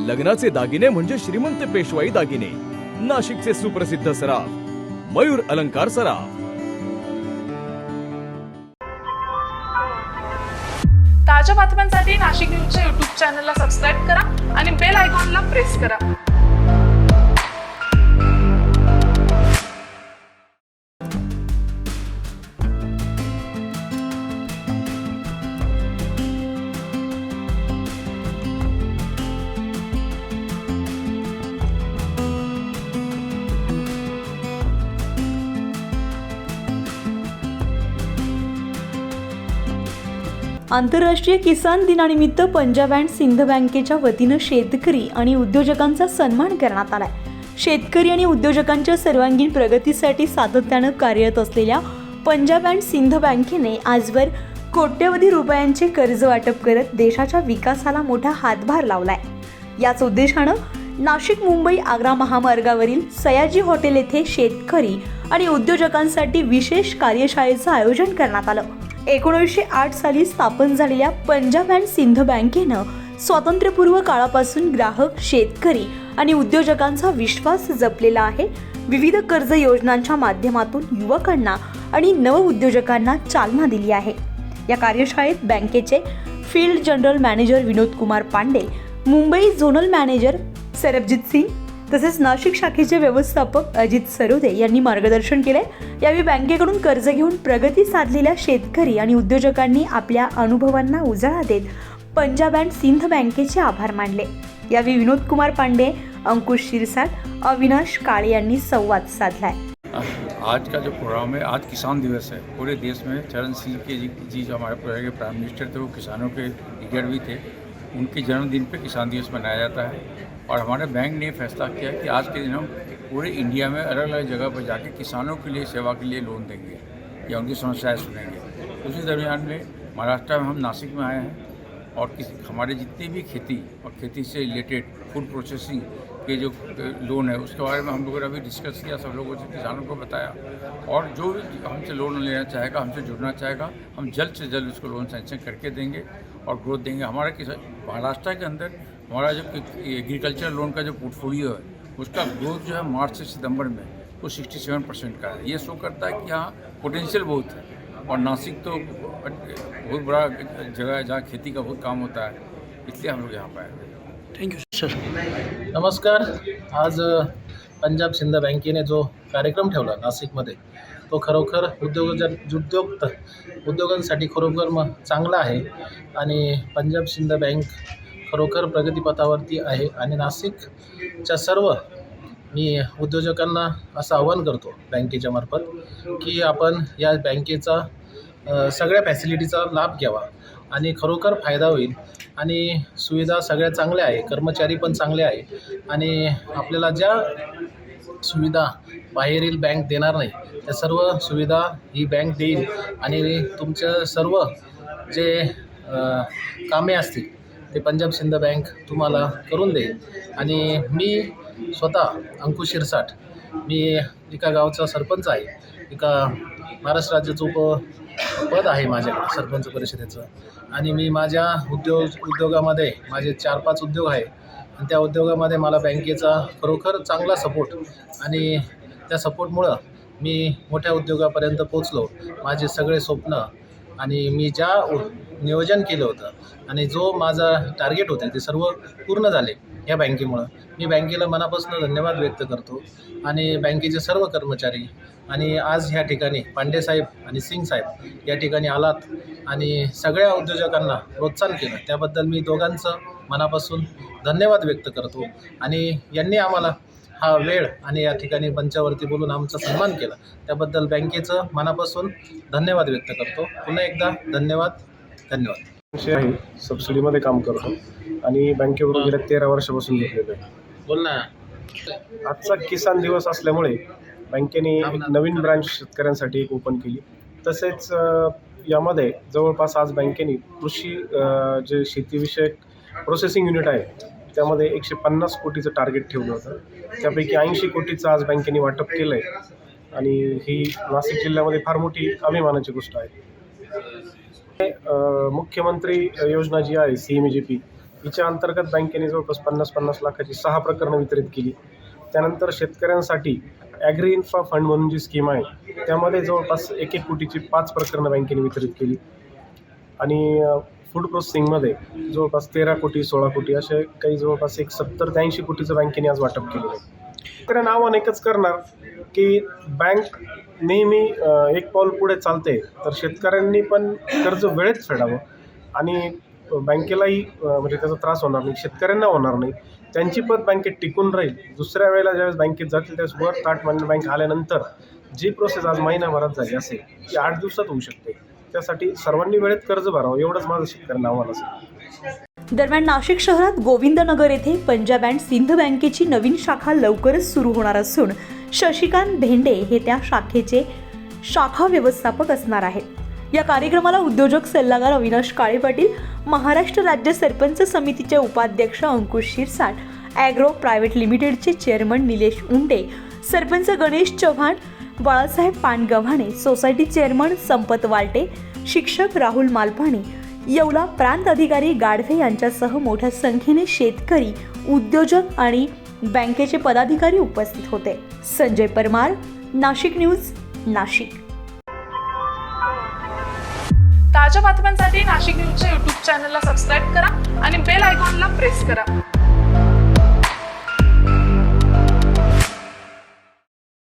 लग्नाचे दागिने म्हणजे श्रीमंत पेशवाई दागिने, नाशिकचे सुप्रसिद्ध सराफ मयूर अलंकार सराफ। ताज्या बातम्यांसाठी नाशिक न्यूजच्या YouTube चॅनलला सबस्क्राईब करा आणि बेल आयकॉनला प्रेस करा। आंतरराष्ट्रीय किसान दिनानिमित्त पंजाब अँड सिंध बँकेच्या वतीनं शेतकरी आणि उद्योजकांचा सन्मान करण्यात आलाय। शेतकरी आणि उद्योजकांच्या सर्वांगीण प्रगतीसाठी सातत्यानं कार्यरत असलेल्या पंजाब अँड सिंध बँकेने आजवर कोट्यवधी रुपयांचे कर्ज वाटप करत देशाच्या विकासाला मोठा हातभार लावलाय। याच उद्देशानं नाशिक मुंबई आग्रा महामार्गावरील सयाजी हॉटेल येथे शेतकरी आणि उद्योजकांसाठी विशेष कार्यशाळेचं आयोजन करण्यात आलं। 1908 साली स्थापन झालेल्या पंजाब अँड सिंध बँकेनं स्वातंत्र्यपूर्व काळापासून ग्राहक, शेतकरी आणि उद्योजकांचा विश्वास जपलेला आहे। विविध कर्ज योजनांच्या माध्यमातून युवकांना आणि नवउद्योजकांना चालना दिली आहे। या कार्यशाळेत बँकेचे field general manager Vinod Kumar Pandey, Mumbai zonal manager Sarabjit Singh तसेच नाशिक शाखेचे व्यवस्थापक अजित सरोदे यांनी मार्गदर्शन केले। यावेळी बँकेकडून कर्ज घेऊन प्रगती साधलेल्या शेतकरी आणि उद्योजकांनी आपल्या अनुभवांना उजाळा देत पंजाब अँड सिंध बँकेचे आभार मानले। यावेळी विनोद कुमार पांडे, अंकुश शिरसाट, अविनाश काळे यांनी संवाद साधलाय। आज का जो प्रोग्राम है, आज किसान दिवस है। पूरे देश में चरण सिंह के जी जो हमारे पूरे प्राइम मिनिस्टर थे, वो किसानों के लीडर भी थे। उनके जन्मदिन पे किसान दिवस मनाया जाता है और हमारे बैंक ने फैसला किया कि आज के दिन हम पूरे इंडिया में अलग अलग जगह पर जाके किसानों के लिए सेवा के लिए लोन देंगे या उनकी समस्याएं सुनेंगे। उसी दरमियान में महाराष्ट्र में हम नासिक में आए हैं और हमारे जितनी भी खेती और खेती से रिलेटेड फूड प्रोसेसिंग के जो लोन है उसके बारे में हम लोगों ने अभी डिस्कस किया, सब लोगों से किसानों को बताया। और जो भी हमसे लोन लेना चाहेगा, हमसे जुड़ना चाहेगा, हम जल्द से जल्द उसको लोन सैंक्शन करके देंगे और ग्रोथ देंगे। हमारा महाराष्ट्र के अंदर हमारा जो एग्रीकल्चर लोन का जो पोर्टफोलियो है उसका ग्रोथ जो है मार्च से सितंबर में वो 67% का है। ये शो करता है कि यहाँ पोटेंशियल बहुत है और नासिक तो बहुत बड़ा जगह है जहाँ खेती का बहुत काम होता है, इसलिए हम लोग यहाँ पर आए हैं। Thank you sir. नमस्कार। आज पंजाब सिंध बँकेने जो कार्यक्रम ठेवला नाशिकमध्ये तो खरोखर उद्योगांसाठी खरोखर चांगला आहे आणि पंजाब सिंध बँक खरोखर प्रगतीपथावरती आहे आणि नाशिकच्या सर्व मी उद्योजकांना असं आवाहन करतो बँकेच्या मार्फत की आपण या बँकेचा सगळ्या फॅसिलिटीचा लाभ घ्यावा आणि खरोखर फायदा होईल आणि सुविधा सगळ्या चांगल्या आहे, कर्मचारी पण चांगले आहे आणि आपल्याला ज्या सुविधा बाहेरील बँक देणार नाही त्या सर्व सुविधा ही बँक देईल आणि तुमच्या सर्व जे कामे असतील ते पंजाब सिंध बँक तुम्हाला करून देईल। आणि मी स्वतः अंकुश शिरसाट, मी एका गावचा सरपंच आहे, एका महाराष्ट्र राज्याचं पद आहे माझ्याकडे सरपंच परिषदेचं आणि मी माझ्या उद्योगामध्ये माझे 4-5 उद्योग आहे आणि त्या उद्योगामध्ये मला बँकेचा खरोखर चांगला सपोर्ट आणि त्या सपोर्टमुळं मी मोठ्या उद्योगापर्यंत पोचलो। माझे सगळे स्वप्न आणि मी ज्या नियोजन केलं होतं आणि जो माझा टार्गेट होते ते सर्व पूर्ण झाले या बँकेमुळं। मी बँकेला मनापासून धन्यवाद व्यक्त करतो आणि बँकेचे सर्व कर्मचारी आणि आज ह्या ठिकाणी पांडे साहेब आणि सिंग साहेब या ठिकाणी आलात आणि सगळ्या उद्योजकांना प्रोत्साहन केलं, त्याबद्दल मी दोघांचं मनापासून धन्यवाद व्यक्त करतो आणि यांनी आम्हाला हा वेळ आणि या ठिकाणी मंचावरती बोलून आमचा सन्मान केला, त्याबद्दल बँकेचं मनापासून धन्यवाद व्यक्त करतो। पुन्हा एकदा धन्यवाद। आहे, सबसिडीमध्ये काम करतो आणि बँकेबरोबर गेल्या 13 वर्षापासून जोडलेलो आहे। बोल ना। आजचा किसान दिवस असल्यामुळे बँकेने एक नवीन ब्रांच शेतकऱ्यांसाठी एक ओपन केली। तसेच यामध्ये जवळपास आज बँकेने कृषी जे शेतीविषयक प्रोसेसिंग युनिट आहे त्यामध्ये 150 कोटीचं टार्गेट ठेवलं होतं, त्यापैकी 80 कोटीचं आज बँकेने वाटप केलं आहे आणि ही नाशिक जिल्ह्यामध्ये फार मोठी अभिमानाची गोष्ट आहे। मुख्यमंत्री योजना जी आहे CMJP हिच्या अंतर्गत बँकेने जवळपास 50-50 लाखाची 6 प्रकरणं वितरित केली. त्यानंतर शेतकऱ्यांसाठी ॲग्री इन्फ्रा फंड म्हणून जी स्कीम आहे त्यामध्ये जवळपास 1-1 कोटीची 5 प्रकरणं बँकेने वितरित केली. आणि फूड प्रोसेसिंगमध्ये जवळपास 13 कोटी 16 कोटी असे काही जवळपास 70 ते 80 कोटीचं बँकेने आज वाटप केलेलं आहे. शेतकऱ्यांना आव्हान एकच करणार की बँक नेहमी एक पाऊल पुढे चालते, तर शेतकऱ्यांनी पण कर्ज वेळेत फेडावं आणि बँकेलाही म्हणजे त्याचा त्रास होणार नाही, शेतकऱ्यांना होणार नाही, त्यांची पत बँकेत टिकून राहील. दुसऱ्या वेळेला ज्यावेळेस बँकेत जातील त्यावेळेस वर ताट मानून बँक आल्यानंतर जी प्रोसेस आज महिनाभरात झाली असेल ती 8 दिवसात होऊ शकते. त्यासाठी सर्वांनी वेळेत कर्ज भरावं एवढंच माझं शेतकऱ्यांना आव्हान असेल. दरम्यान नाशिक शहरात गोविंदनगर येथे पंजाब अँड सिंध बँकेची नवीन शाखा लवकरच सुरू होणार असून शशिकांत भेंडे हे त्या शाखेचे शाखा व्यवस्थापक असणार आहेत. या कार्यक्रमाला उद्योजक सल्लागार अविनाश काळे पाटील, महाराष्ट्र राज्य सरपंच समितीचे उपाध्यक्ष अंकुश शिरसाट, ॲग्रो प्रायव्हेट लिमिटेडचे chairman Nilesh Unte, sarpanch Ganesh Chavan, Balasaheb Pangavhane, society chairman Sampat Walte, शिक्षक राहुल मालपाणी, येवला प्रांत अधिकारी गाढवे यांच्यासह मोठ्या संख्येने शेतकरी, उद्योजक आणि बँकेचे पदाधिकारी उपस्थित होते. संजय परमार, नाशिक न्यूज, नाशिक. ताज्या बातम्यांसाठी नाशिक न्यूजच्या यूट्यूब चॅनलला सबस्क्राईब करा आणि बेल आयकॉनला प्रेस करा.